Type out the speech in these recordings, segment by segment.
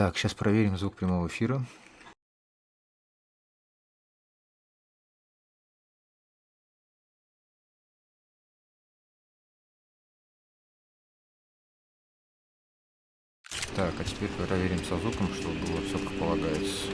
Так, сейчас проверим звук прямого эфира. Так, а теперь проверим со звуком, чтобы было все как полагается.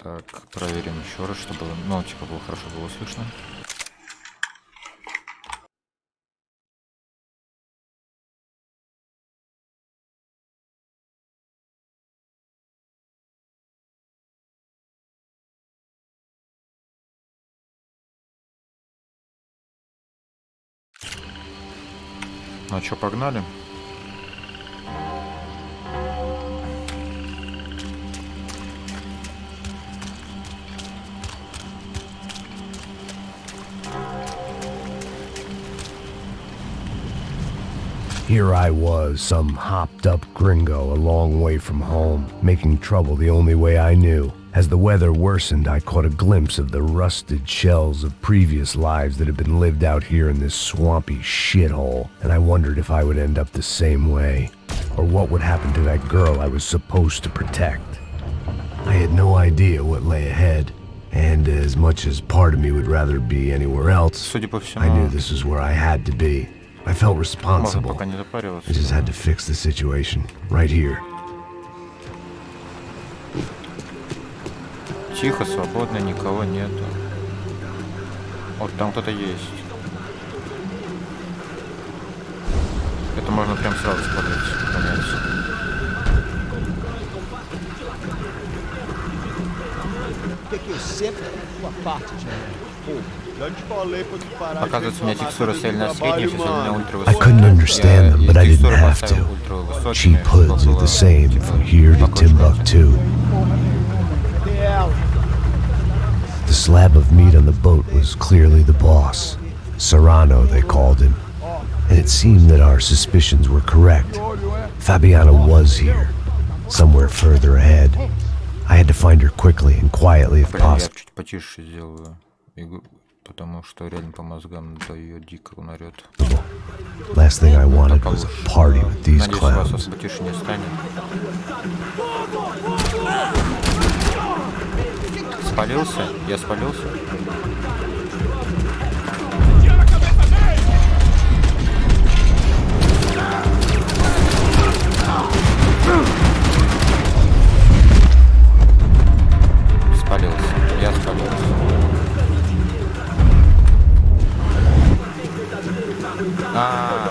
Так, проверим еще раз, чтобы, ну, типа, было хорошо было слышно. Ну что, погнали? Here I was, some hopped-up gringo a long way from home, making trouble the only way I knew. As the weather worsened, I caught a glimpse of the rusted shells of previous lives that had been lived out here in this swampy shithole, and I wondered if I would end up the same way, or what would happen to that girl I was supposed to protect. I had no idea what lay ahead, and as much as part of me would rather be anywhere else, I knew this is where I had to be. I felt responsible. I just had to fix the situation, right here. Тихо, свободно, никого нету. Вот там кто-то есть. Это можно прям сразу понять. Оказывается, у меня текстура сильно средняя, сейчас у меня ультравысокая. I couldn't understand them, but I didn't have to. Cheap hoods are the same from here to Timbuktu. The slab of meat on the boat was clearly the boss. Serrano, they called him. And it seemed that our suspicions were correct. Fabiana was here, somewhere further ahead. I had to find her quickly and quietly if possible. Я чуть потише сделаю, потому что реально по мозгам да ее дико унорет. Last thing I wanted was a party with these clowns. Надеюсь, у вас потише не станет. Спалился? Я спалился? Спалился. Я спалился.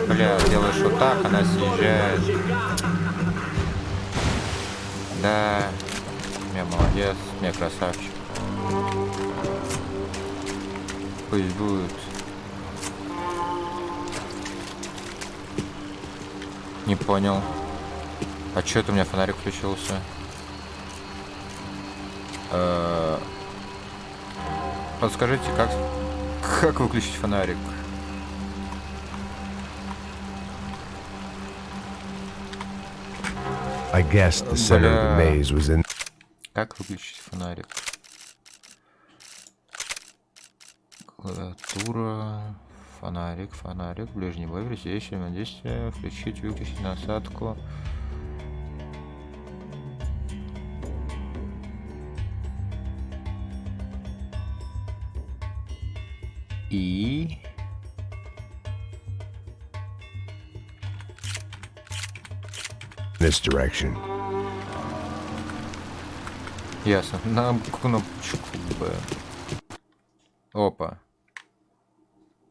Бля, делаешь вот так, она съезжает. Да. Я молодец, я красавчик. Пусть будет. Не понял. А чё это у меня фонарик включился? Подскажите, как выключить фонарик? I guessed the center of the maze was in. Как выключить фонарик? Клавиатура, фонарик, ближний бой, взаимодействие, включить, выключить насадку. И... This direction. Ясно. На кнопочку Б. Опа.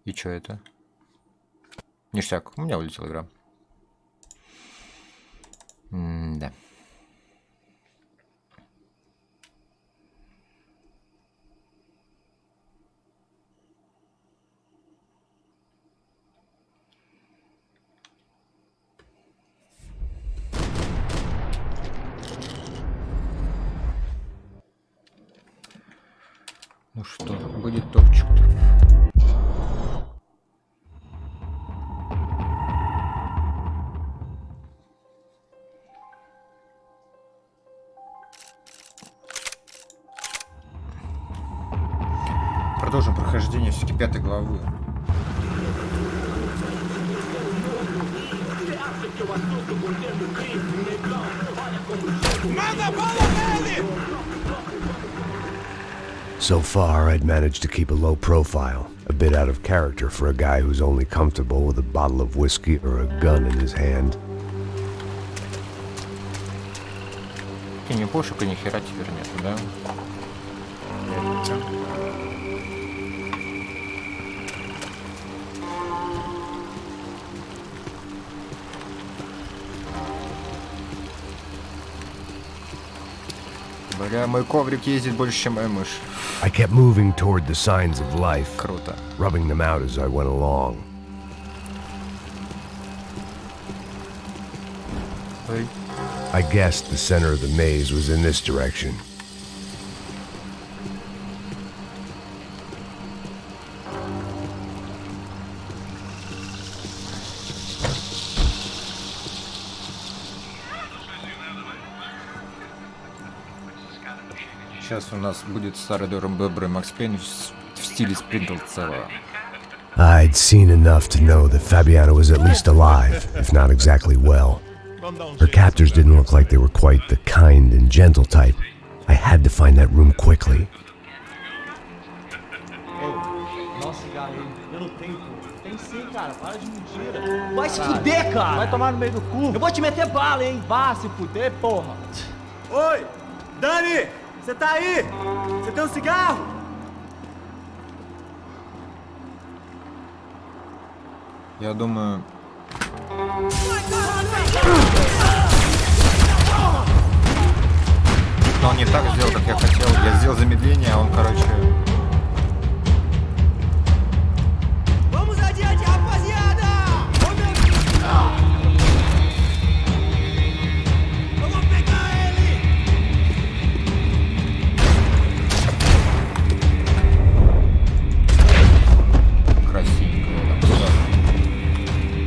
И чё это? Ништяк. У меня улетела игра. Да. Ну что, будет топчик-то. Продолжим прохождение все-таки 5 главы. So far, I'd managed to keep a low profile, a bit out of character for a guy who's only comfortable with a bottle of whiskey or a gun in his hand. И ни пушек, и ни хера теперь нету, да? Бля, мой коврик ездит больше, чем моя мышь. I kept moving toward the signs of life, Круто. rubbing them out as I went along. Ой. I guessed the center of the maze was in this direction. Сейчас у нас будет старый добрый Макс Пейн в стиле Спринглцева. I'd seen enough to know that Fabiana was at least alive, if not exactly well. Her captors didn't look like they were quite the kind and gentle type. I had to find that room quickly. Nossa, cigarro, eu não tenho, pô. Tem sim, cara, para de mentira. Vai se fuder, cara! Vai tomar no meio do cu. Eu vou te meter bala, hein? Vá se fuder, porra. Oi, Dani! Você tá aí? Você tem um cigarro? Я думаю... Но он не так сделал, как я хотел. Я сделал замедление, а он, короче...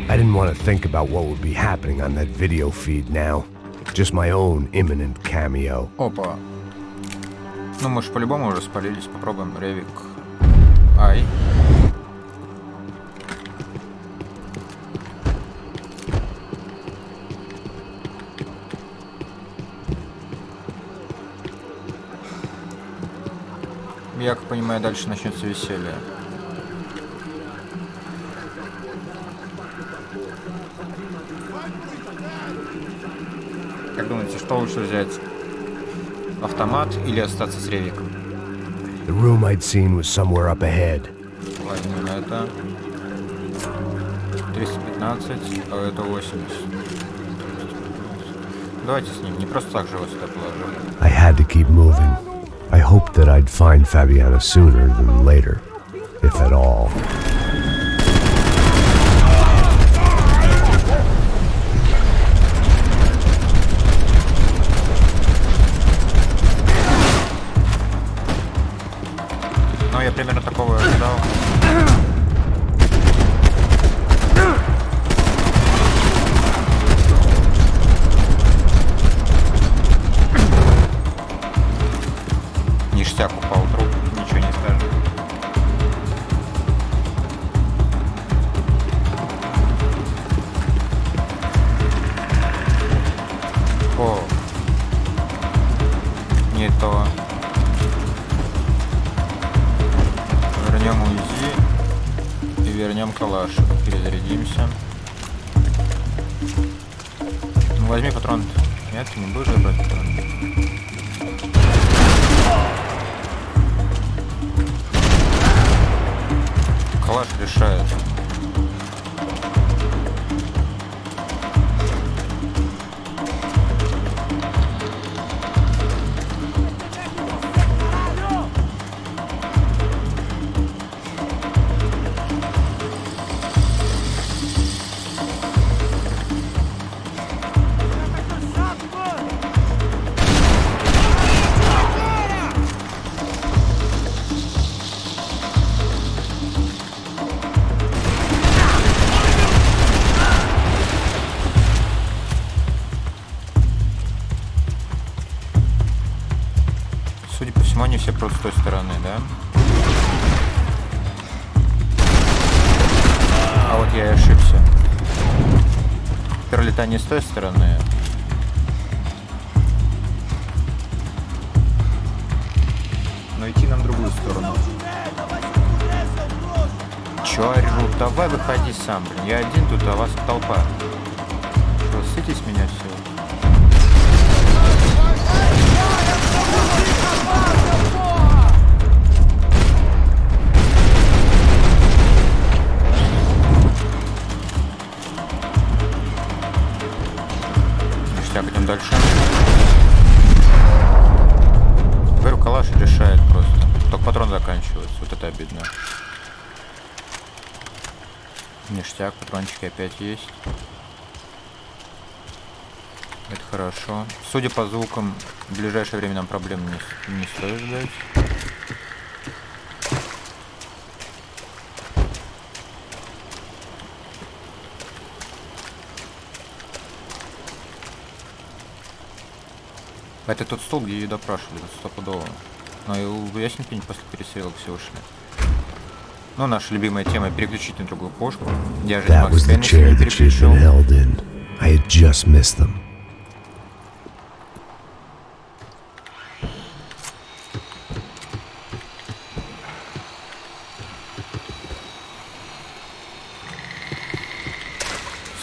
I didn't want to think about what would be happening on that video feed now. Just my own imminent cameo. Опа. Ну, мы же по-любому уже спалились. Попробуем ревик. Ай. Я, как понимаю, дальше начнется веселье. Как думаете, что лучше взять? Автомат или остаться с ревиком? The room I'd seen was somewhere up ahead. Возьмем это. 315, а это 80. Давайте с ним, не просто так же его сюда положили. I had to keep moving. I hoped that I'd find Fabiana sooner than later, if at all. Ну, я примерно такого ожидал. Ништяк упал труп, ничего не скажешь. О, не то. Вернем УЗИ и вернем калаш. Перезарядимся. Ну, возьми патрон. Нет, ты не будешь брать патрон. Калаш решает. Судя по всему, они все просто с той стороны, да? Я ошибся. Пролетаю не с той стороны. Но идти нам в другую сторону. Чё ору? Давай выходи сам, блин. Я один тут, а вас толпа. Что, ссытесь меня все? Ништяк, идем дальше. Говорю, калаш решает просто. Только патрон заканчивается. Вот это обидно. Ништяк, патрончики опять есть. Это хорошо. Судя по звукам, в ближайшее время нам проблем не стоит ждать. Это тот стол, где ее допрашивали, стопудово. Но и у Ясненький после перестрелок все ушли. Ну, наша любимая тема — переключить на другую пушку. Я же не Макс Пейн не переключил.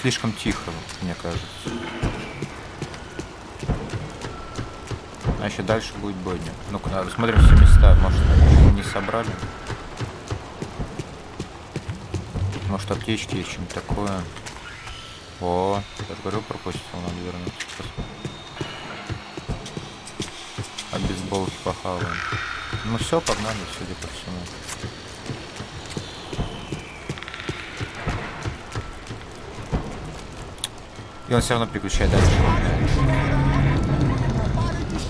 Слишком тихо, мне кажется. А еще дальше будет бойня. Ну-ка, смотрим все места. Может, не собрали? Может, аптечки есть, что-нибудь такое. О, я же говорю, пропустил, надо вернуться. А бейсболки похаваем. Ну все, погнали, судя по всему. И он все равно переключает дальше.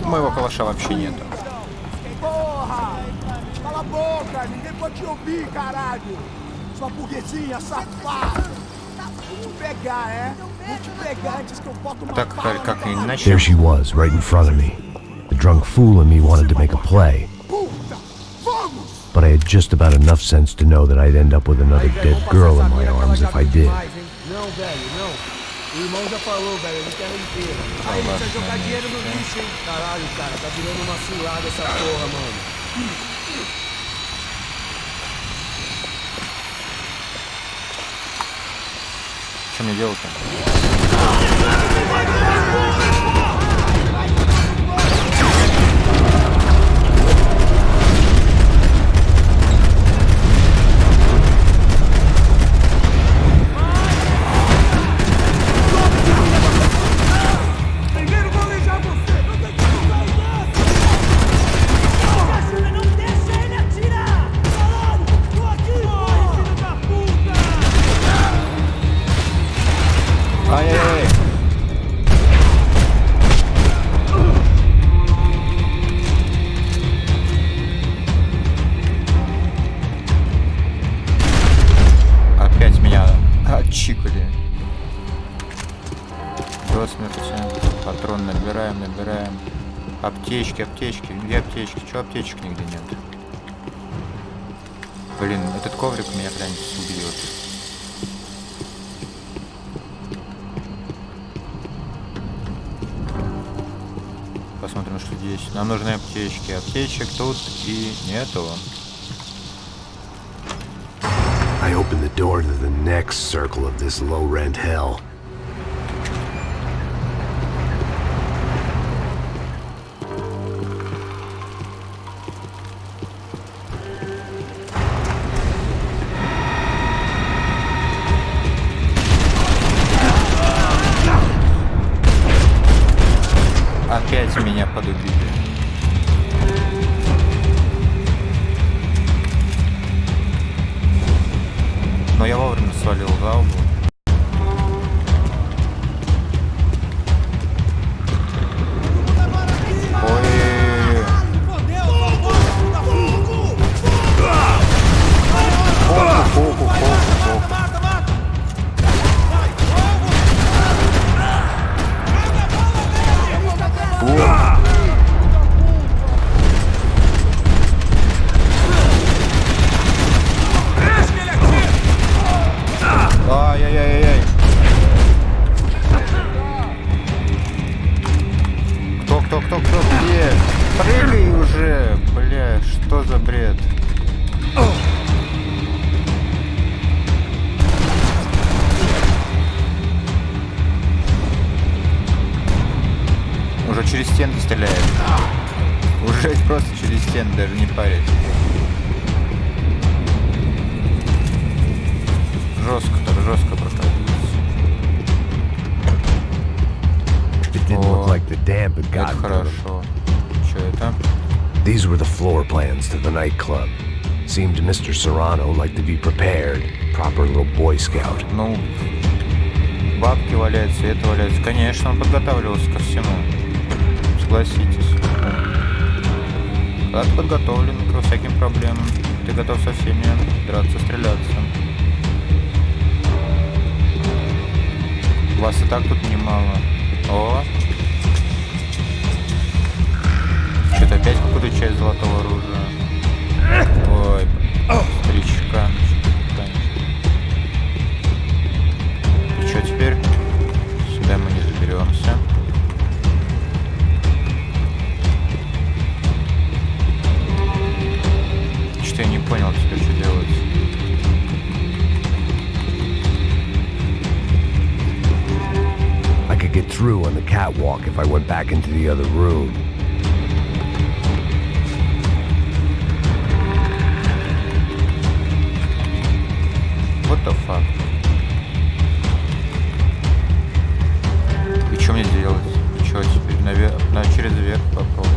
Моего калаша вообще нету. Так, как и иначе. There she was, right in front of me. The drunk fool in me wanted to make a play. But I had just about enough sense to know that I'd end up with another dead girl in my arms if I did. O irmão já falou, velho, ele quer inteiro. Aí ele vai jogar dinheiro no lixo, hein? Caralho, cara, tá virando uma cilada essa porra, mano. Что мне делать-то? Ай-яй-яй. Опять меня отчикали. До смерти. Патрон набираем. Аптечки. Где аптечки? Чего аптечек нигде нет? Блин, этот коврик меня когда-нибудь убьет. Посмотрим, что здесь. Нам нужны аптечки. Аптечек тут и нету. I opened the door to the next circle of this low-rent hell. Опять меня подубили. Но я вовремя свалил за угол. Ой-ой-ой. Фоку. Прыгай уже, бля, что за бред? Уже через стенки стреляет. Уже просто через стены, даже не парит. Жестко, так жестко проходит. It didn't look like the damp had Это gotten to them. хорошо. Что это? These were the floor plans to the nightclub. Seemed to Mr. Serrano like to be prepared. Proper little Boy Scout. Ну, бабки валяются, и это валяется. Конечно, он подготавливался ко всему. Согласитесь. Когда ты подготовлен ко всяким проблемам, ты готов со всеми драться, стреляться. Вас и так тут немало. О! Что-то опять какую-то часть золотого оружия. Ой, старичка. И что теперь? Сюда мы не заберемся. Что я не понял теперь, что делать. I could get through on the catwalk if I went back into the other room. What the fuck? И что мне делать? Что теперь? Наверх, через верх попробуем.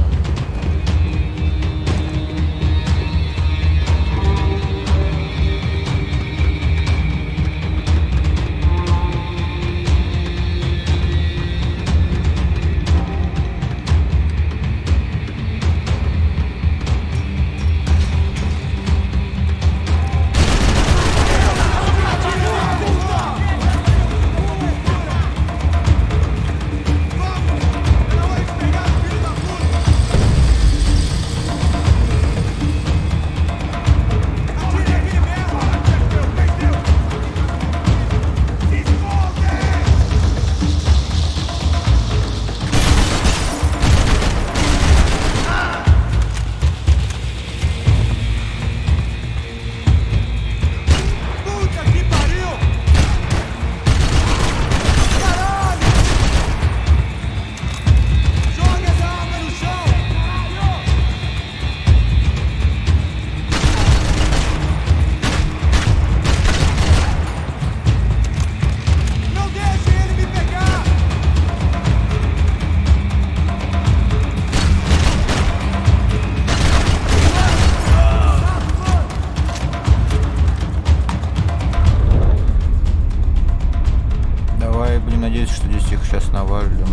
Надеюсь, что здесь их сейчас навалим.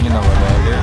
Не наваляли.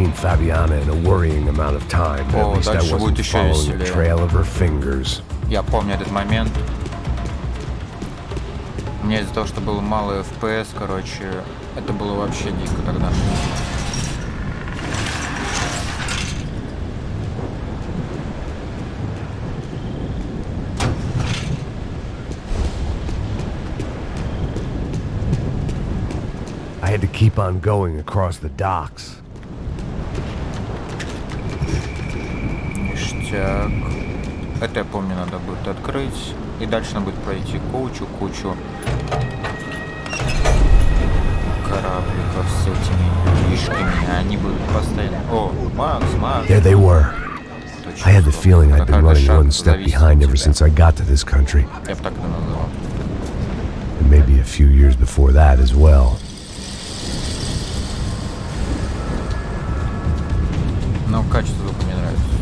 seen Fabiana in a worrying amount of time, but at least I дальше будет wasn't еще following the веселее. trail of her fingers. Я помню этот момент. Мне из-за того, что было мало FPS, короче, это было вообще дико тогда. I had to keep on going across the docks. Ништяк. Это я помню, надо будет открыть. И дальше надо будет пройти кучу корабликов с этими фишками. Они будут постоянно... О, Макс! There they were. I had the feeling I'd been running one step зависит behind от ever тебя. since I got to this country, Я бы так это назвал. and maybe a few years before that as well. Но качество звука мне нравится.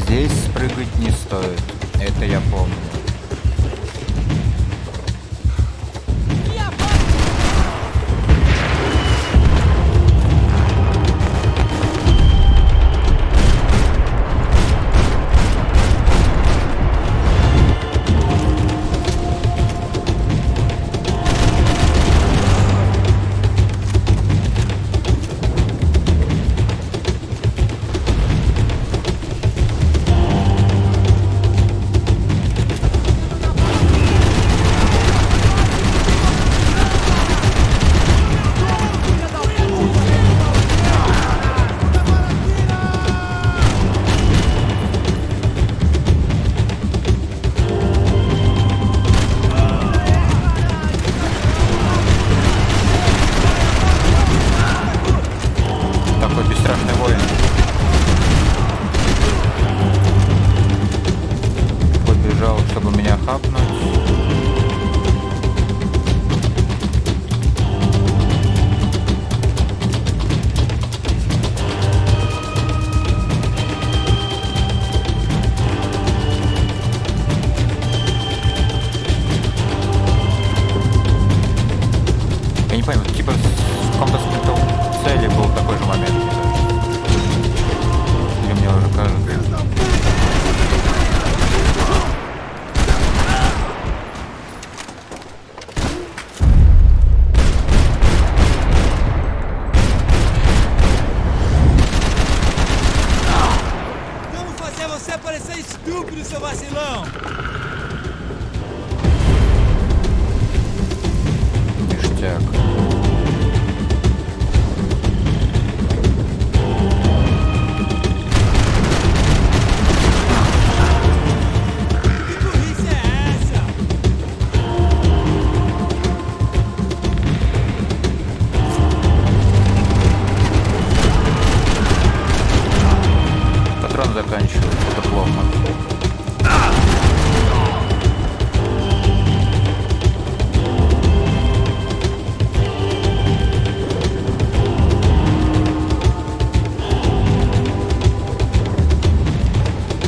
Здесь спрыгать не стоит. Это я помню.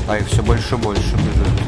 А их все больше и больше бежит.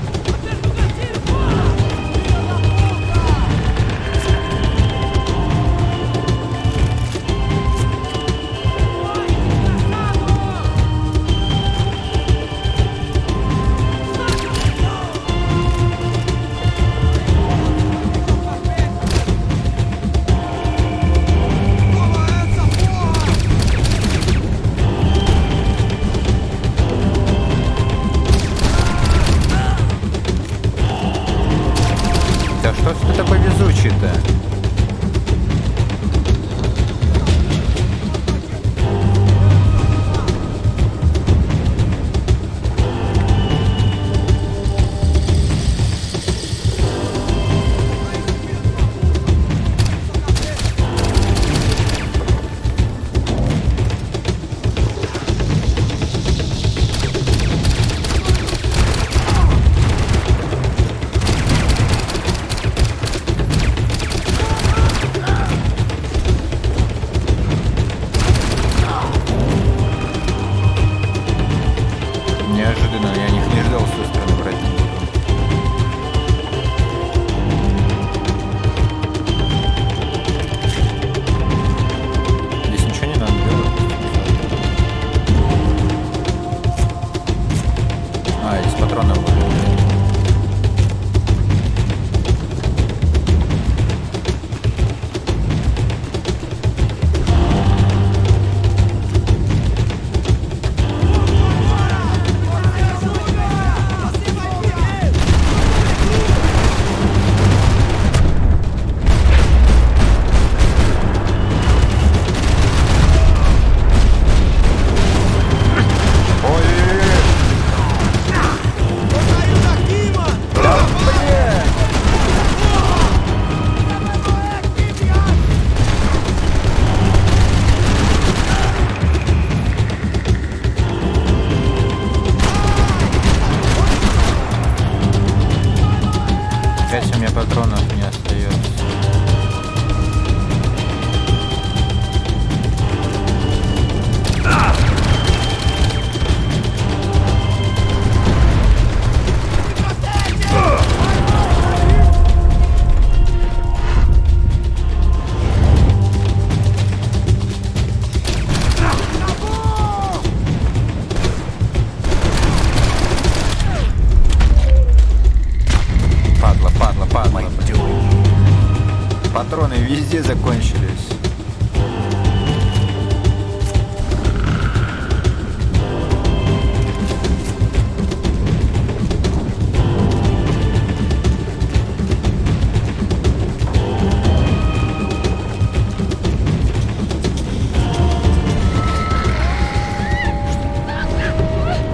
вообще закончились.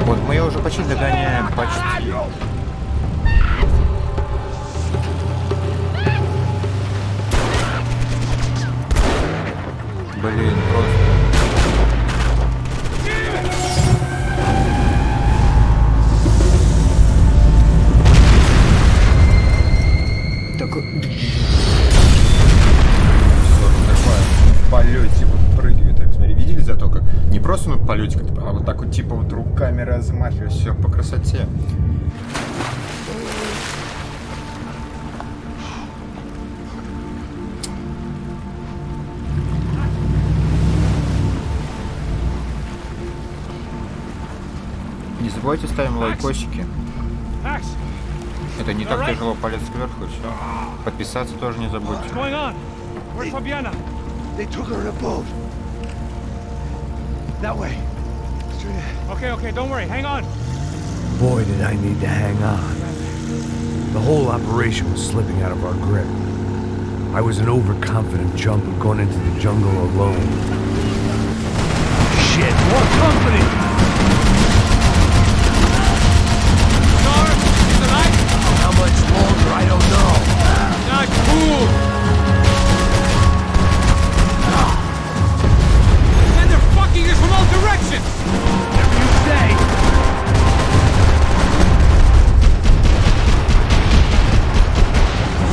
Вот мы ее уже почти догоняем, почти. Блин, просто. Такой... В полете вот прыгает, так смотри, видели зато как? Не просто ну в полете, а вот так вот типа вот руками размахивая, все по красоте. Не забывайте ставим лайкосики. Это не так тяжело, палец кверху и все. Подписаться тоже не забудьте. They took her in a boat. That way. Straight ahead. Okay, don't worry. Hang on. Boy, did I need to hang on. The whole operation was slipping out of our grip. I was an overconfident chump who'd gone into the jungle alone. Shit, more company! How much longer, I don't know. Not cool. And they're fucking us from all directions. Whatever you say.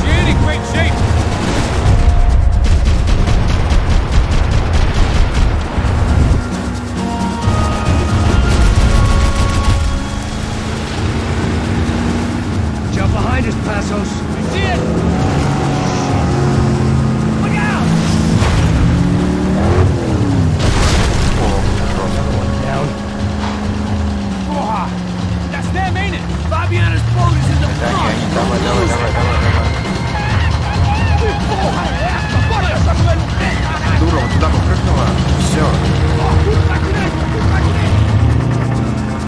She ain't in great shape. Jump behind us, Passos. I see it. Look out. Down. Oh, that's them, ain't it? Fabiana's boat is in the Да, front. не, давай. Дура, вот туда попрыгнула. Все.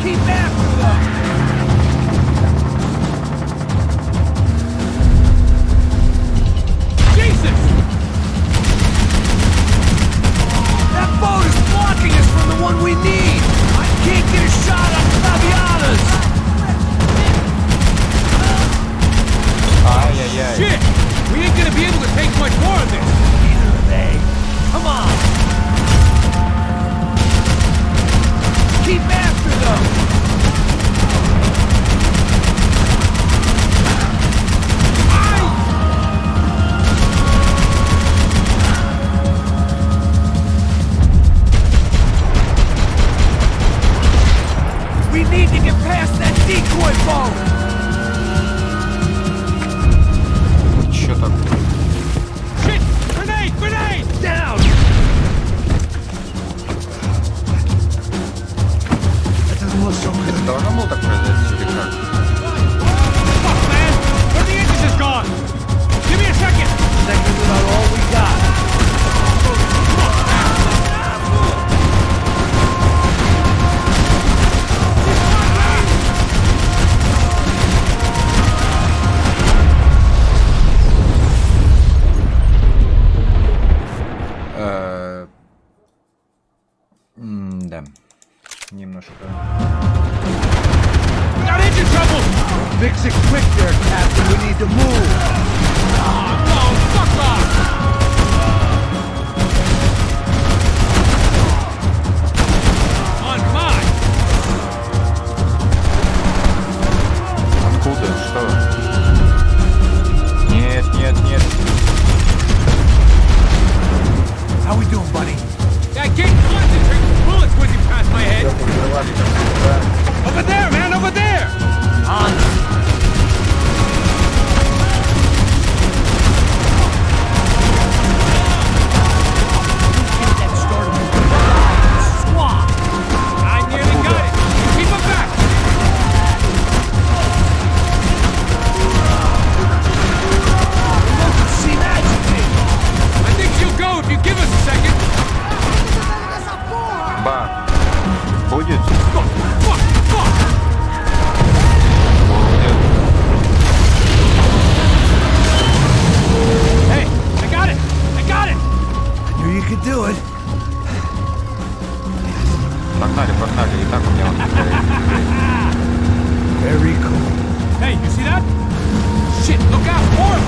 Keep after them. Jesus! That boat is blocking us from the one we need. I can't get a shot on Fabiana's. Ай-яй-яй. Shit! We ain't gonna be able to take much more of this. Neither are they. Come on. Keep after them. We need to get past that decoy boat. Че такое? Shit! Grenade! Down. That doesn't look so good. Это должно было так произойти или как? Fuck, man! One of the engines is gone! Give me a second! Second about all we got. Да. Немножко. We got engine trouble! Fix it quick there, Captain. We need to move. Oh, no! Fuck off! On mine! Откуда? Что? Нет. How we doing, buddy? I can't concentrate with bullets whizzing past my head! Over there, man! Over there! On. could do it. Погнали, погнали. И так у меня он Very cool. Hey, you see that? Shit, look out, more!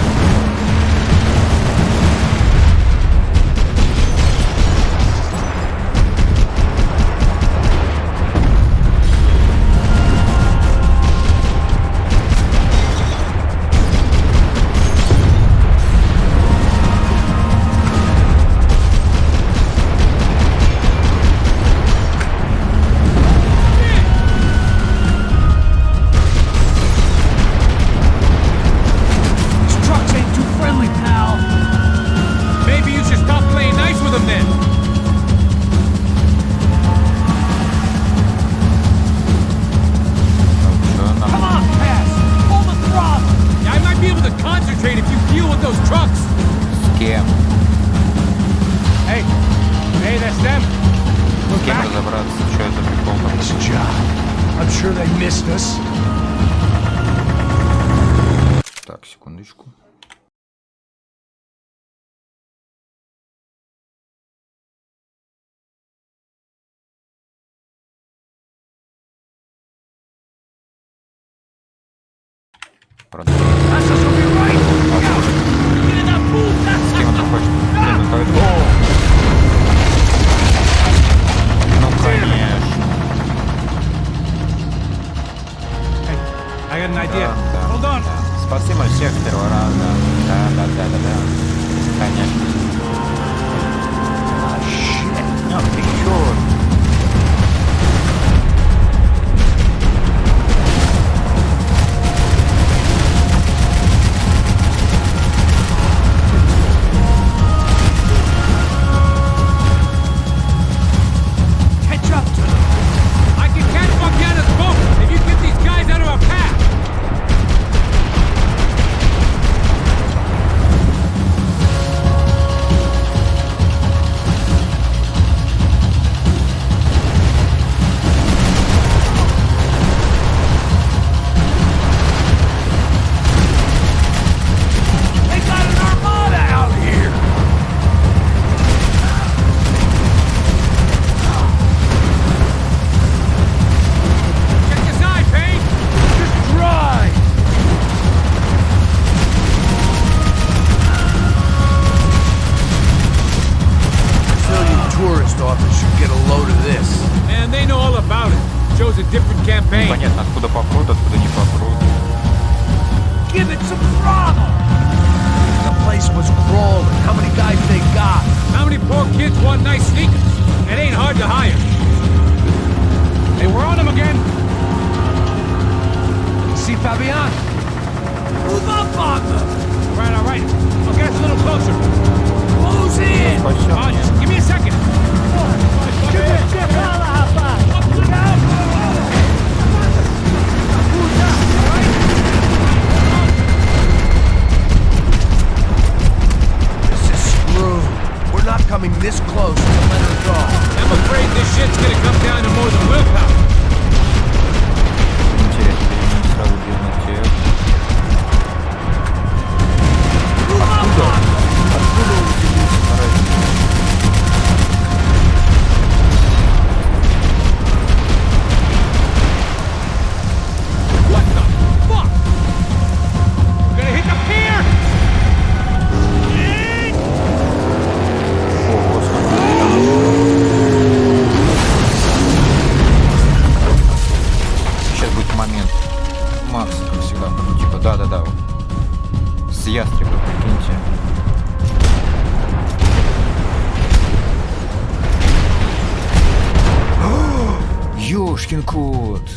Так, секундочку. Продолжим. С кем он хочет? Ну, конечно. I got an idea. Hold on. Спаси мой всех с первого раза. Да. Конечно. А, щит. Ну, ты чё? Catch up to them. I can catch Bogdana's boat if you get these guys out of our path. Непонятно, откуда попрут, откуда не попрут. Give it some throttle! The place was crawling. How many guys they got? How many poor kids want nice sneakers? It ain't hard to hire. Hey, we're on them again. See Fabian? Move up on them! All right. I'll get us a little closer. Close in! Oh, just give me a second. Not coming this close to let her go. I'm afraid this shit's gonna come down to more than willpower. What the fuck? We're gonna hit the pier! Сейчас будет момент. Макс, как всегда. Типа, да. С ястреба, прикиньте. Ёшкин кот.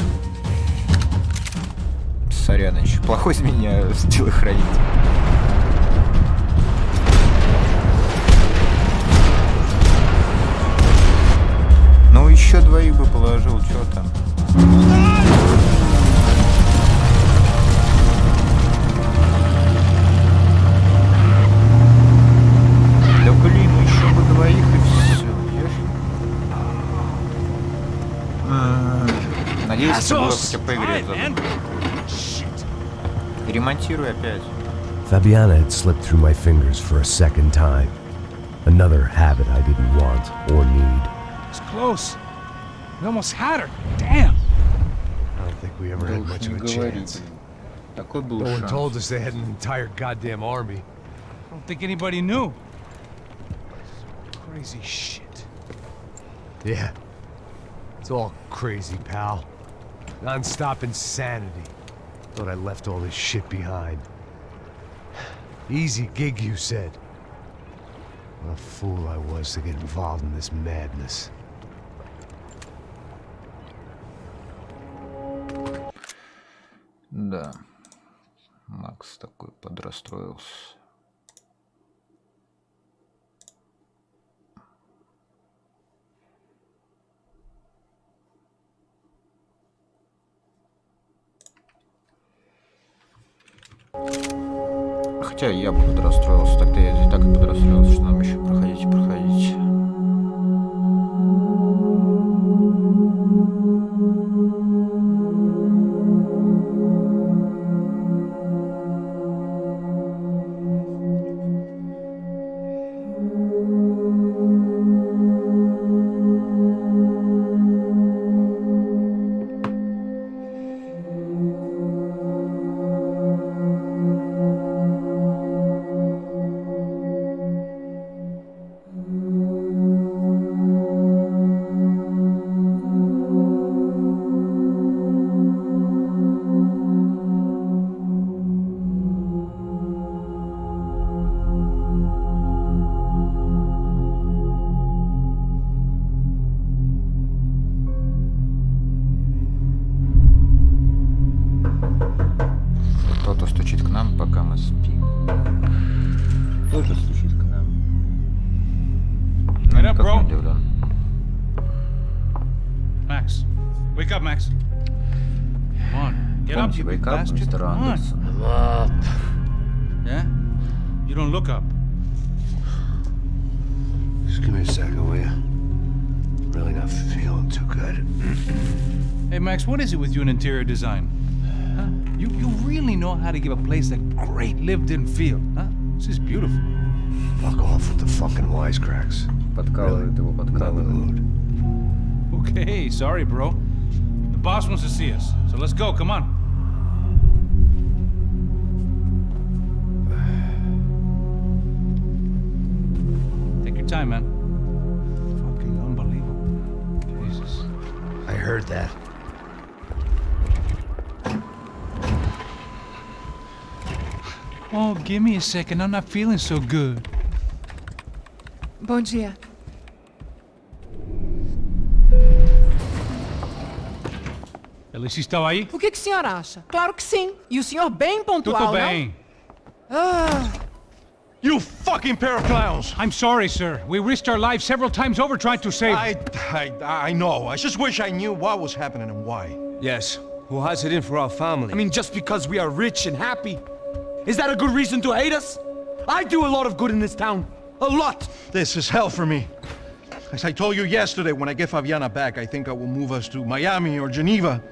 Соряныч. Плохой из меня телохранитель. Ну, еще двоих бы положил, что там. Да блин, ну еще бы двоих и все, надеюсь, это было хотя бы по игре. Ремонтируй опять. Fabiana had slipped through my fingers for a second time. Another habit I didn't want or need. It's close. We almost had her. Damn. I don't think we ever Да had уж much не of a говори, chance. блин. Такой был No one шанс. told us they had an entire goddamn army. I don't think anybody knew. Crazy shit. Yeah. It's all crazy, pal. Non-stop insanity. Thought I left all this shit behind. Easy gig, you said. What a fool I was to get involved in this madness. Да. Макс такой подрастроился. Хотя я бы подрастроился, тогда я и так и подрастроился, что нам еще проходить и проходить. Кто-то стучит к нам, пока мы спим. Тоже стучит к нам. Get up, Как bro. не удивлен. Max. Wake up, Max. Come on. Get up, Помните, you wake up, bastard. мистер Come on. Андерсон. Yeah? You don't look up. Just give me a second, will you? Really not feeling too good. Hey, Max, what is it with you and interior design? Huh? You really know how to give a place a great lived-in feel, huh? This is beautiful. Fuck off with the fucking wisecracks. Подкалывает его, Not in the подкалывает. mood. Okay, sorry, bro. The boss wants to see us, so let's go, come on. Take your time, man. Fucking unbelievable. Jesus. I heard that. Oh, give me a second. I'm not feeling so good. Bom dia. Alice estava aí? O que o senhor acha? Claro que sim. E o senhor bem pontual, Tudo não? bem. You fucking pair of clowns! I'm sorry, sir. We risked our lives several times over trying to save... I know. I just wish I knew what was happening and why. Yes. Who has it in for our family? I mean, just because we are rich and happy, is that a good reason to hate us? I do a lot of good in this town. A lot! This is hell for me. As I told you yesterday, when I get Fabiana back, I think I will move us to Miami or Geneva.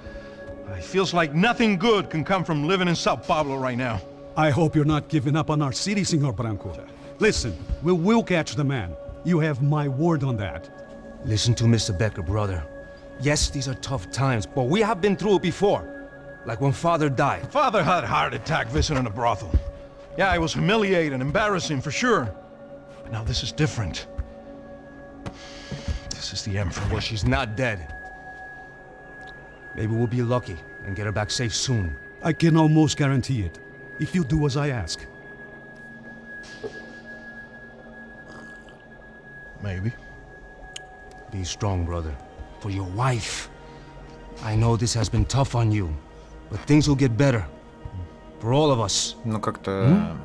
It feels like nothing good can come from living in Sao Paulo right now. I hope you're not giving up on our city, Senor Branco. Listen, we will catch the man. You have my word on that. Listen to Mr. Becker, brother. Yes, these are tough times, but we have been through it before. Like when Father died. Father had a heart attack visiting a brothel. Yeah, it was humiliating, embarrassing for sure. But now this is different. This is the end for Well, me. she's not dead. Maybe we'll be lucky and get her back safe soon. I can almost guarantee it, if you do as I ask. Maybe. Be strong, brother. For your wife. I know this has been tough on you, but things will get better. For all of us. Ну как-то...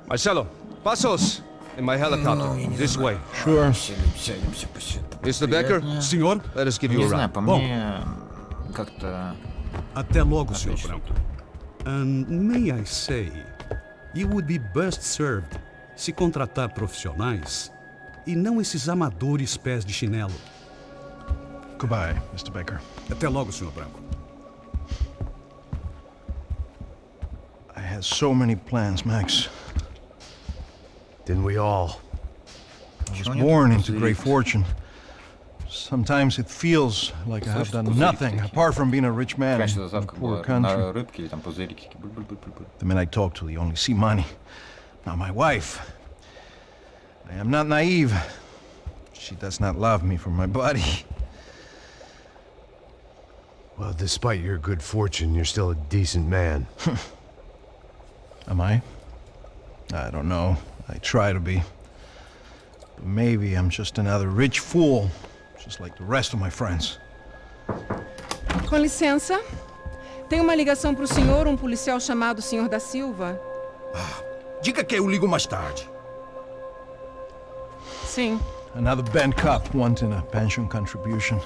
Marcelo, pasos in my helicopter. This way. Sure. Сядемся, Mr. Becker, Senhor, let us give you Не a знаю, ride. по мне как-то... até logo, Senhor Отлично. Branco. And may I say, you would be best served se contratar profissionais e não esses amadores pés de chinelo. Goodbye, Mr. Baker. Até logo, Senhor Branco. I had so many plans, Max. Didn't we all? I was born into great fortune. Sometimes it feels like I have done nothing apart from being a rich man in a poor country. The men I talk to, they only see money. Now my wife, I am not naive. She does not love me for my body. Well, despite your good fortune, you're still a decent man. Am I? I don't know. I try to be. But maybe I'm just another rich fool, just like the rest of my friends. Com licença. Tem uma ligação para o senhor, um policial chamado Sr. da Silva. Diga que eu ligo mais tarde. Sim. Another bent cop wanting a pension contribution.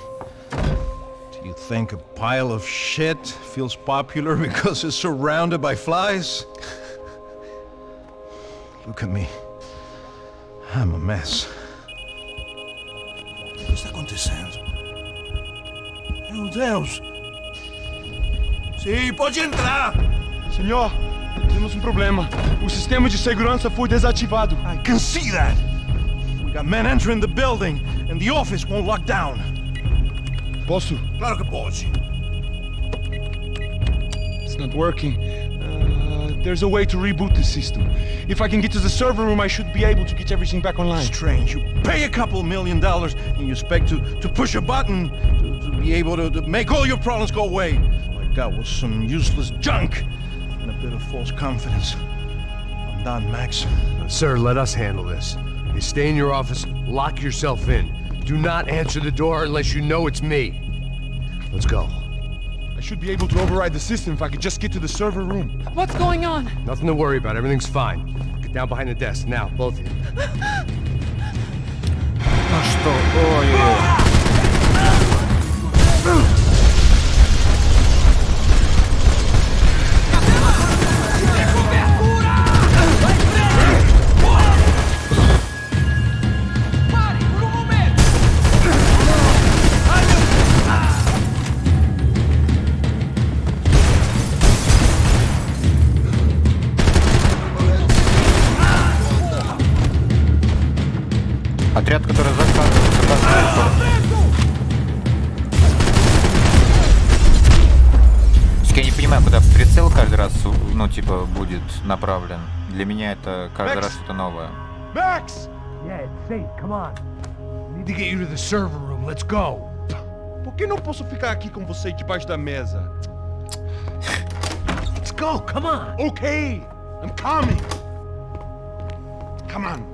Do you think a pile of shit feels popular because it's surrounded by flies? Look at me. I'm a mess. O que está acontecendo? Meu Deus! Sim, pode entrar! Senhor, temos problema. O sistema de segurança foi desativado. I can see that! We got men entering the building, and the office won't lock down. Posso? Claro que pode. It's not working. There's a way to reboot the system. If I can get to the server room, I should be able to get everything back online. Strange. You pay a couple $1 million and you expect to push a button to be able to make all your problems go away. All I got was some useless junk and a bit of false confidence. I'm done, Max. Sir, let us handle this. You stay in your office, lock yourself in. Do not answer the door unless you know it's me. Let's go. I should be able to override the system if I could just get to the server room. What's going on? Nothing to worry about. Everything's fine. Get down behind the desk now, both of you. Ну что, ой-ой-ой. Отряд, который заказывает. Я не понимаю, куда прицел каждый раз, ну, типа, будет направлен. Для меня это каждый раз что-то новое. Max! Yeah, it's safe. Come on. We need to get you to the server room. Let's go. Por que não posso ficar aqui com você debaixo da mesa? Let's go. Come on. Okay, I'm coming. Come on.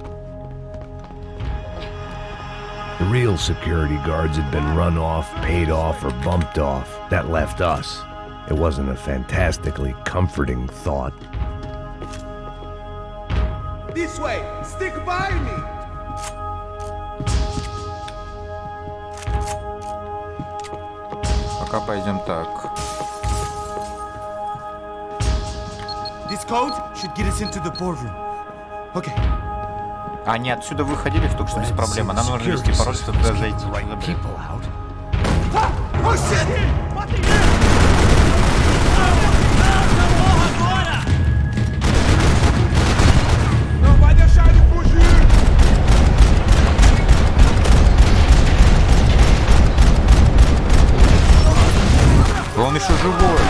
The real security guards had been run off, paid off, or bumped off. That left us. It wasn't a fantastically comforting thought. This way! Stick by me! Пока пойдем так. This code should get us into the boardroom. Okay. Они отсюда выходили, только что без проблем. Нам нужно ввести пароль, чтобы туда зайти. Oh shit! Não vai deixar ele fugir! Он еще живой.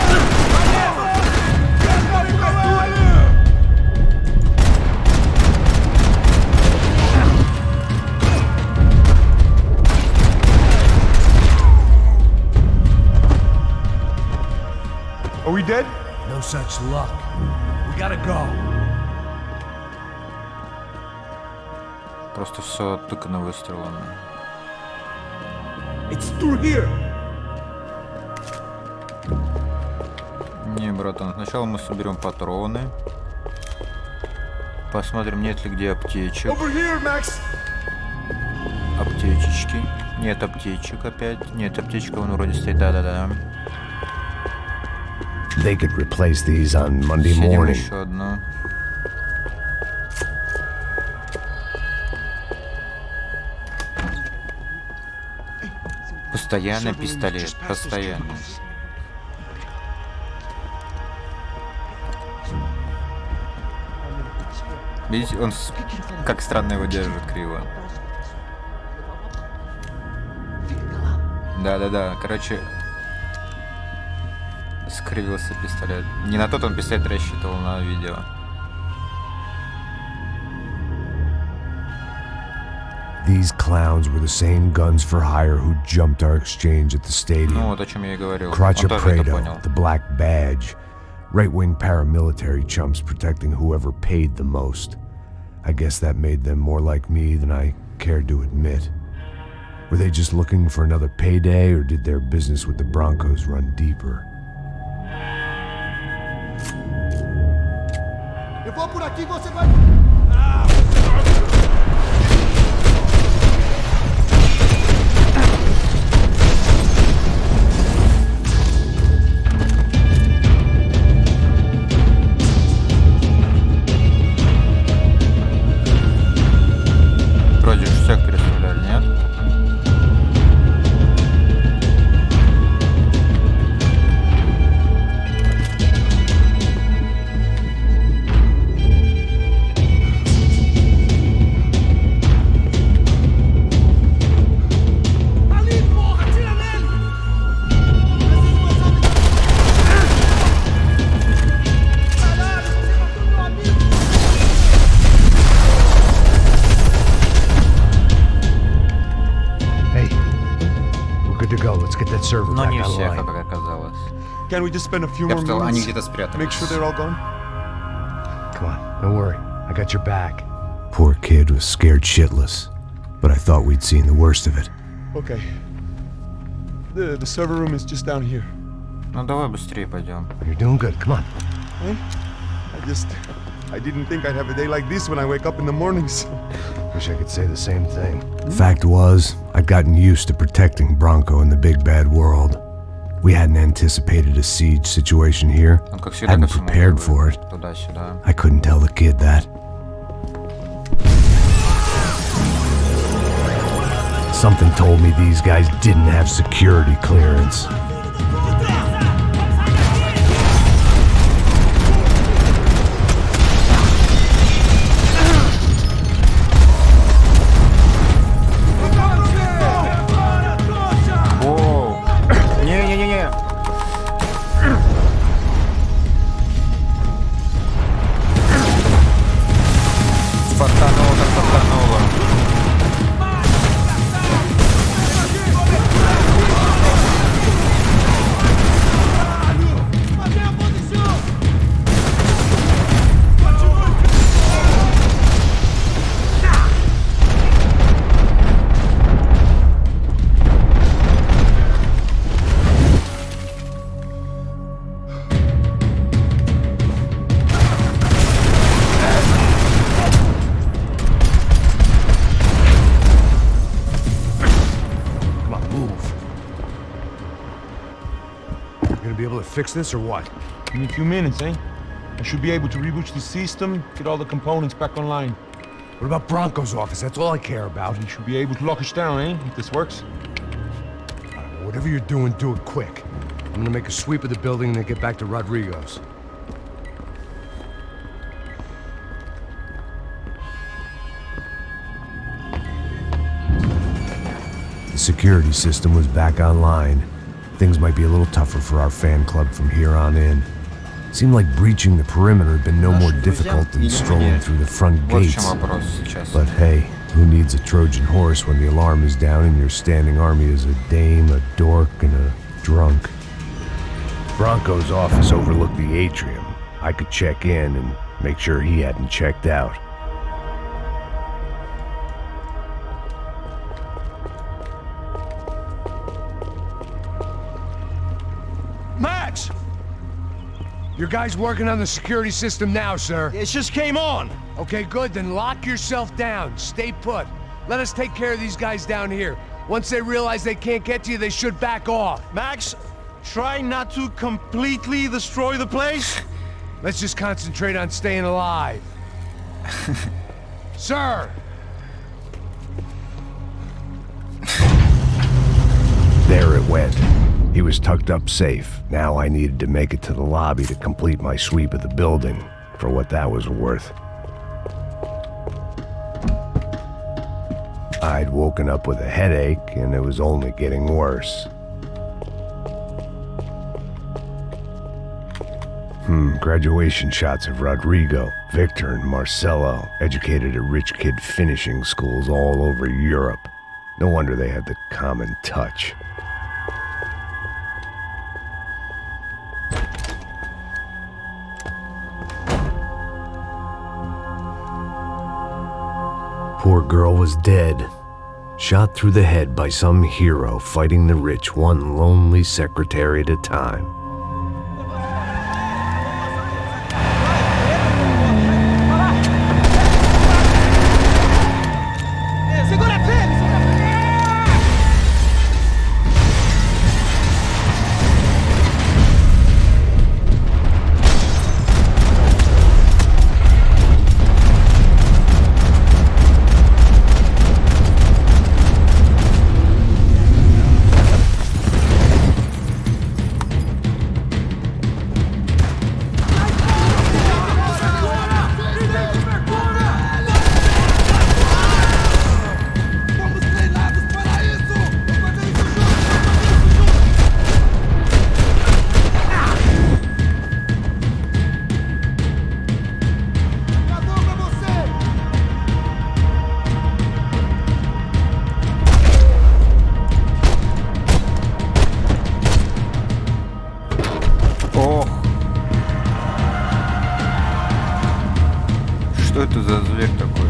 Are we dead? No such luck. We gotta go. Просто все тыкано выстрелами. It's through here! Не, братан, сначала мы соберем патроны. Посмотрим, нет ли где аптечек. Over here, Max! Аптечечки. Нет аптечек опять. Нет, аптечка вон вроде стоит. Да-да-да. They could replace these on Monday Сидим morning. еще одну. Постоянно пистолет. Постоянно. Видите, он как странно его держит криво. Да-да-да, короче... Скривился пистолет. Не на тот он пистолет рассчитывал на видео. These clowns were the same guns for hire who jumped our exchange at the stadium. Ну вот о чем я и говорил. Crotcha Он тоже это Prado, понял. the black badge. Right-wing paramilitary chumps protecting whoever paid the most. I guess that made them more like me than I cared to admit. Were they just looking for another payday, or did their business with the Broncos run deeper? Eu vou por aqui, você vai... Вроде же всех переставляли, нет? Server Но back не всех, online. как оказалось. Can we just spend a few Я more бы сказал, они minutes? где-то спрятаны. Make sure they're all gone. Come on, don't worry. I got your back. Poor kid was scared shitless, but I thought we'd seen the worst of it. Okay. The server room is just down here. Ну давай быстрее пойдем. You're doing good. Come on. I didn't think I'd have a day like this when I wake up in the mornings. Wish I could say the same thing. Fact was, I'd gotten used to protecting Bronco in the big bad world. We hadn't anticipated a siege situation here. Он, как всегда, Hadn't ко всему prepared готов. for it. Туда-сюда. I couldn't tell the kid that. Something told me these guys didn't have security clearance. Воу! Не-не-не-не! Фартануло, так фартануло. Fix this or what? In a few minutes, eh? I should be able to reboot the system, get all the components back online. What about Bronco's office? That's all I care about. You should be able to lock us down, eh? If this works. Whatever you're doing, do it quick. I'm gonna make a sweep of the building and then get back to Rodrigo's. The security system was back online. Things might be a little tougher for our fan club from here on in. Seemed like breaching the perimeter had been no more difficult than strolling through the front gates. But hey, who needs a Trojan horse when the alarm is down and your standing army is a dame, a dork, and a drunk? Bronco's office overlooked the atrium. I could check in and make sure he hadn't checked out. Max! Your guys working on the security system now, sir. It just came on! Okay, good, then lock yourself down. Stay put. Let us take care of these guys down here. Once they realize they can't get to you, they should back off. Max, try not to completely destroy the place. Let's just concentrate on staying alive. Sir! There it went. He was tucked up safe. Now I needed to make it to the lobby to complete my sweep of the building, for what that was worth. I'd woken up with a headache, and it was only getting worse. Graduation shots of Rodrigo, Victor, and Marcelo, educated at rich kid finishing schools all over Europe. No wonder they had the common touch. Poor girl was dead, shot through the head by some hero fighting the rich one lonely secretary at a time. Что это за зверь такой?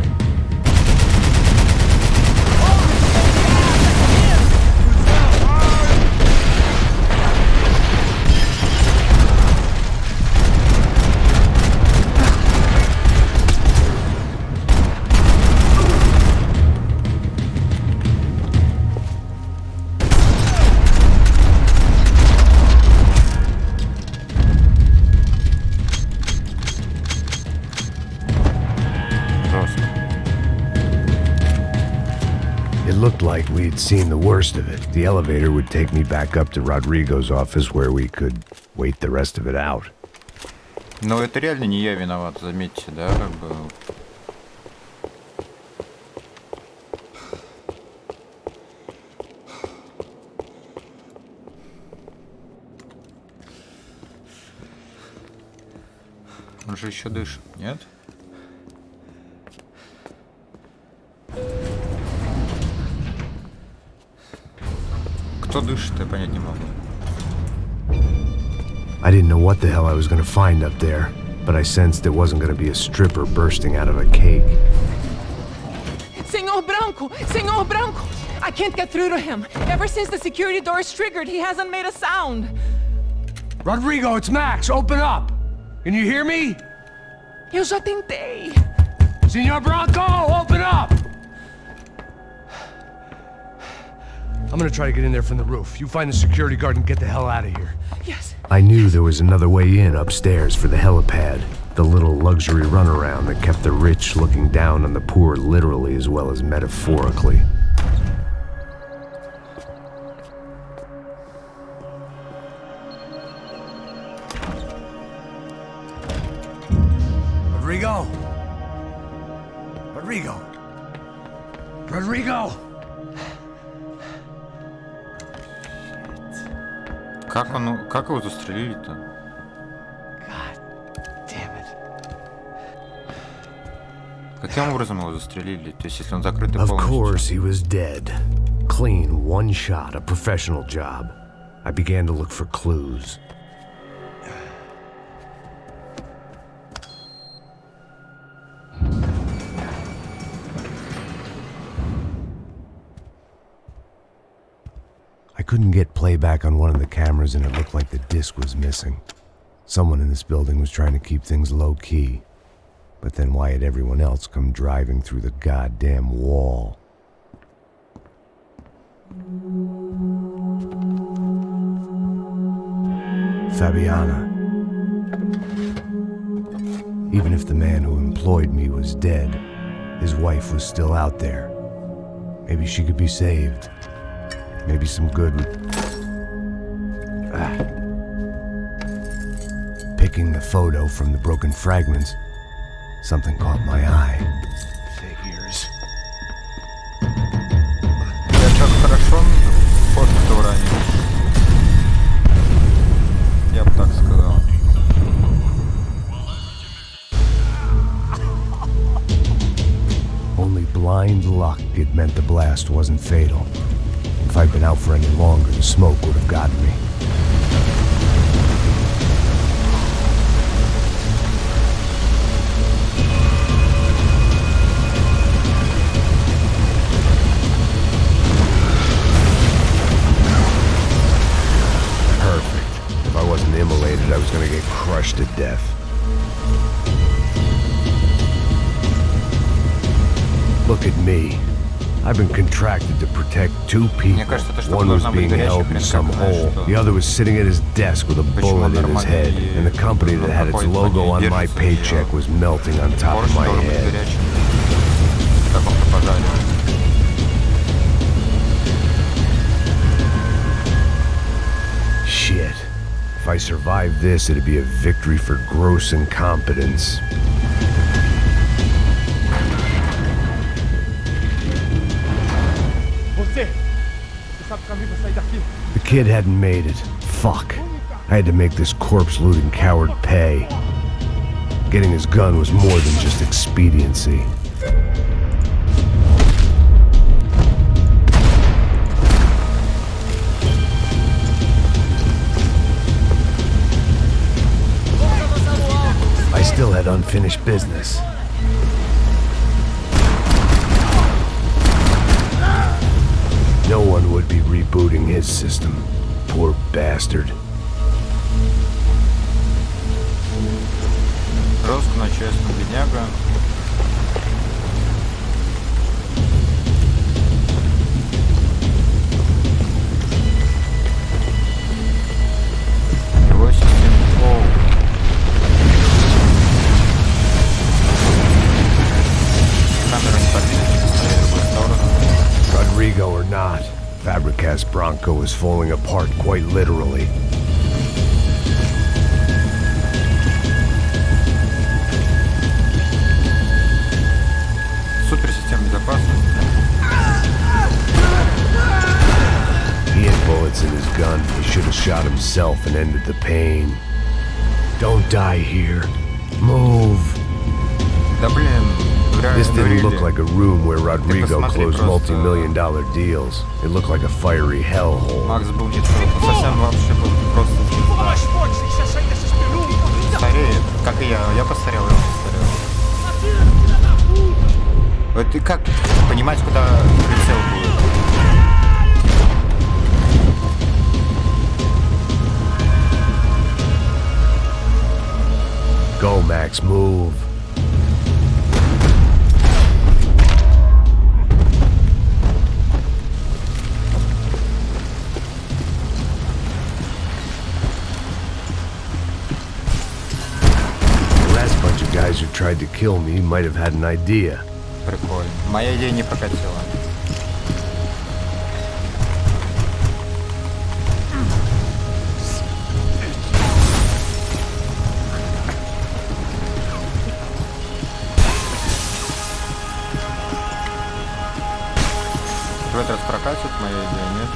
It looked like we'd seen the worst of it. The elevator would take me back up to Rodrigo's office where we could wait the rest of it out. Но это реально не я виноват, заметьте, да, как бы. Он же еще дышит, нет? Кто дышит, я понять не могу. I didn't know what the hell I was going to find up there, but I sensed it wasn't going to be a stripper bursting out of a cake. Senor Branco! Senor Branco! I can't get through to him. Ever since the security door is triggered, he hasn't made a sound. Rodrigo, it's Max. Open up. Can you hear me? Eu já tentei. Senor Branco, open up! I'm gonna try to get in there from the roof. You find the security guard and get the hell out of here. Yes. I knew there was another way in upstairs for the helipad, the little luxury runaround that kept the rich looking down on the poor literally as well as metaphorically. Rodrigo! Rodrigo! Rodrigo! Как его застрелили-то? God damn it. Каким образом его застрелили? То есть, если он закрытый Of полностью? course he was dead. Clean, one shot, a professional job. I began to look for clues. I couldn't get playback on one of the cameras and it looked like the disc was missing. Someone in this building was trying to keep things low-key. But then why had everyone else come driving through the goddamn wall? Fabiana. Even if the man who employed me was dead, his wife was still out there. Maybe she could be saved. Maybe some good would... Picking the photo from the broken fragments, something caught my eye. Figures. выживания. Я бы так сказал. Only blind luck it meant the blast wasn't fatal. If I'd been out for any longer, the smoke would have gotten me. Perfect. If I wasn't immolated, I was gonna get crushed to death. Look at me. I've been contracted to protect two people. One was being held in some hole. The other was sitting at his desk with a bullet in his head. And the company that had its logo on my paycheck was melting on top of my head. Shit. If I survived this, it'd be a victory for gross incompetence. The kid hadn't made it. Fuck. I had to make this corpse-looting coward pay. Getting his gun was more than just expediency. I still had unfinished business. No one would be rebooting his system. Poor bastard. Роско, честно, бедняга. Его система. Камера не подвинется, посмотри в другую сторону. Rodrigo or not, Fabricas Bronco is falling apart quite literally. Суперсистема безопасности. He had bullets in his gun. He should have shot himself and ended the pain. Don't die here. Move. Да блин. This didn't look like a room where Rodrigo closed multi-million-dollar deals. It looked like a fiery hellhole. Макс был не совсем вообще был просто звезда. Стареет, как и я. Я постарел, и он постарел. Вот и как понимать, куда прицел будет? Go, Max, move. Guys who tried to kill me might have had an idea. Прикольно. Моя идея не прокатила. В этот раз прокатит моя идея, нет?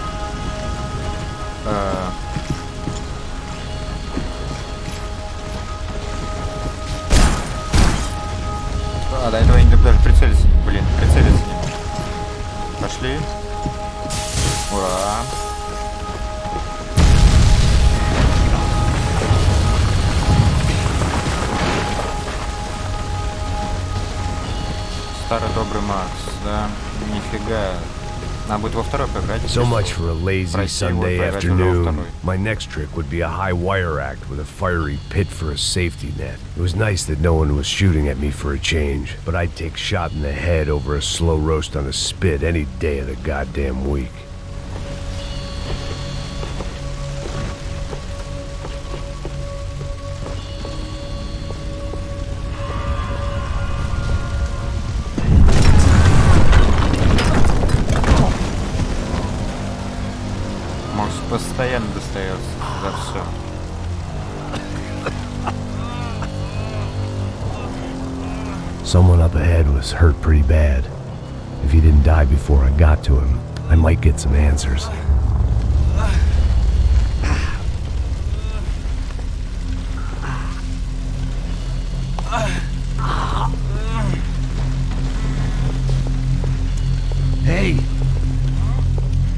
А до этого я даже прицелиться, блин, прицелиться не мог. Пошли. Ура. Старый добрый Макс, да? Нифига. Надо будет во второй поиграть. So much for a lazy Sunday afternoon. My next trick would be a high wire act with a fiery pit for a safety net. It was nice that no one was shooting at me for a change, but I'd take shot in the head over a slow roast on a spit any day of the goddamn week. Постоянно достается за все. Someone up ahead was hurt pretty bad. If he didn't die before I got to him, I might get some answers. Hey!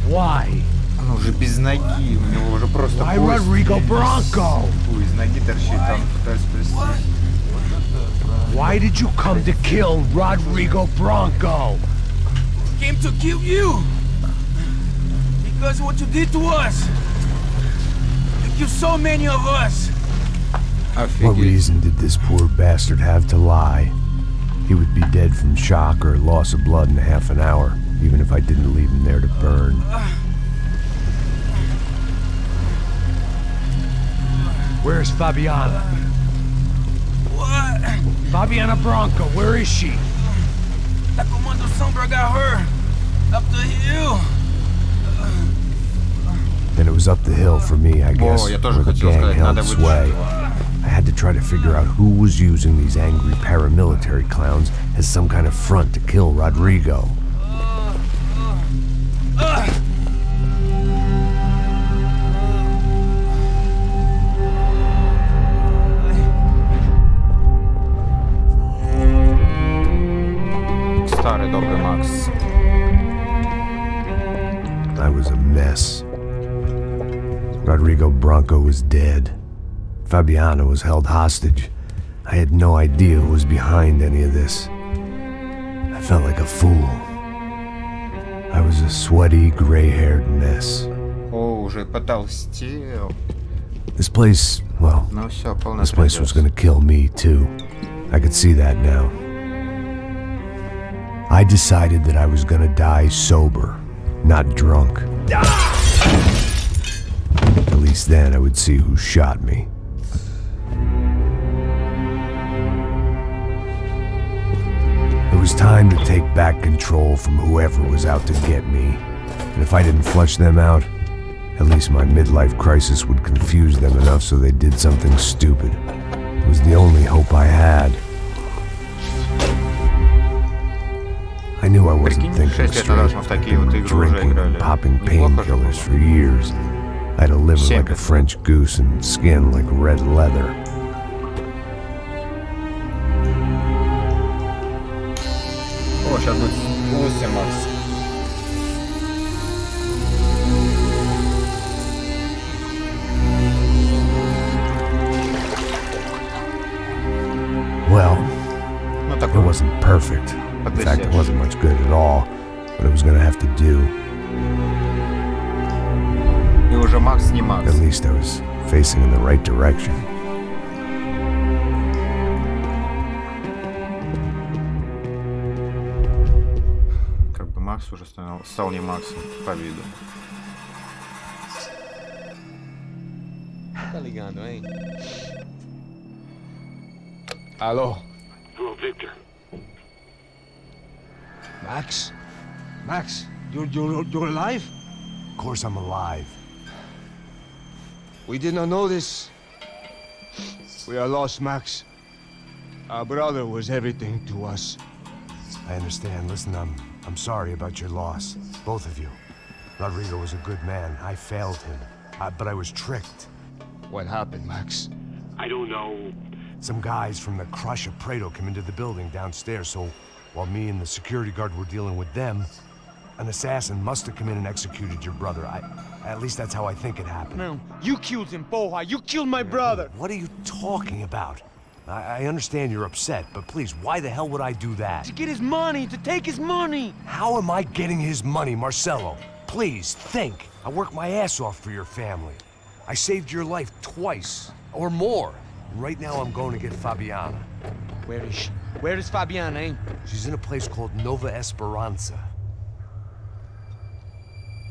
Why? Он уже без ноги, у него уже просто Why кость. Rodrigo Bronco? Фу, из ноги торчит, там пытается спасти. Why did you come to kill Rodrigo Bronco? Came to kill you! Because of what you did to us! You killed so many of us! What reason did this poor bastard have to lie? He would be dead from shock or loss of blood in half an hour, even if I didn't leave him there to burn. Where's Fabiana? What? Fabiana Bronco, where is she? La Comando Sombra got her! Up the hill! Then it was up the hill for me, I guess, я where тоже the хотел gang сказать, held надо sway. I had to try to figure out who was using these angry paramilitary clowns as some kind of front to kill Rodrigo. Старый добрый Макс. I was a mess. Rodrigo Bronco was dead. Fabiana was held hostage. I had no idea who was behind any of this. I felt like a fool. I was a sweaty, gray-haired mess. О, уже потолстел. This place, well, Ну все, полный this place was трындец. gonna kill me, too. I could see that now. I decided that I was gonna die sober, not drunk. At least then I would see who shot me. It was time to take back control from whoever was out to get me. And if I didn't flush them out, at least my midlife crisis would confuse them enough so they did something stupid. It was the only hope I had. I knew I wasn't Прикинь, thinking 6 лет назад straight. мы в такие вот игры уже Drinking играли. and popping Неплохо же painkillers было. for years. I had a liver 7 like a лет. French goose and skin like red leather. О, сейчас будет 8, Макс. Well, Ну it такой wasn't perfect. In fact, it wasn't much good at all, but it was gonna have to do. И уже Макс не Макс. At least I was facing in the right direction. Как бы Макс уже стал не Максом по виду. Tá ligando, hein? Hello. Hello, Victor. Max? Max, you're alive? Of course I'm alive. We did not know this. We are lost, Max. Our brother was everything to us. I understand. Listen, I'm sorry about your loss. Both of you. Rodrigo was a good man. I failed him. But I was tricked. What happened, Max? I don't know. Some guys from the Crush of Prado came into the building downstairs, so while me and the security guard were dealing with them, an assassin must have come in and executed your brother. At least that's how I think it happened. Não, you killed him, porra! You killed my brother! What are you talking about? I understand you're upset, but please, why the hell would I do that? To get his money, to take his money! How am I getting his money, Marcelo? Please, think. I worked my ass off for your family. I saved your life twice, or more. And right now I'm going to get Fabiana. Where is she? Where is Fabiana, hein? She's in a place called Nova Esperanza.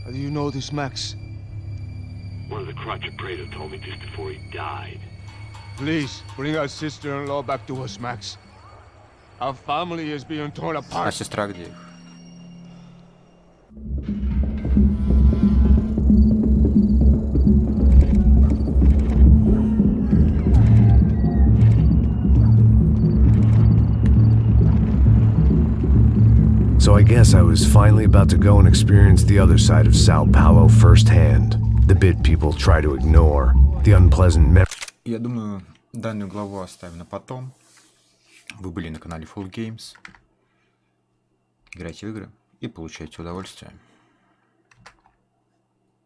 How do you know this, Max? One of the crotch of Prado told me just before he died. Please, bring our sister-in-law back to us, Max. Our family is being torn А apart. сестра где их? So I guess I was finally about to go and experience the other side of Sao Paulo firsthand. The bit people try to ignore. The unpleasant memory. Я думаю, данную главу оставим на потом. Вы были на канале Full Games. Играйте в игры и получайте удовольствие.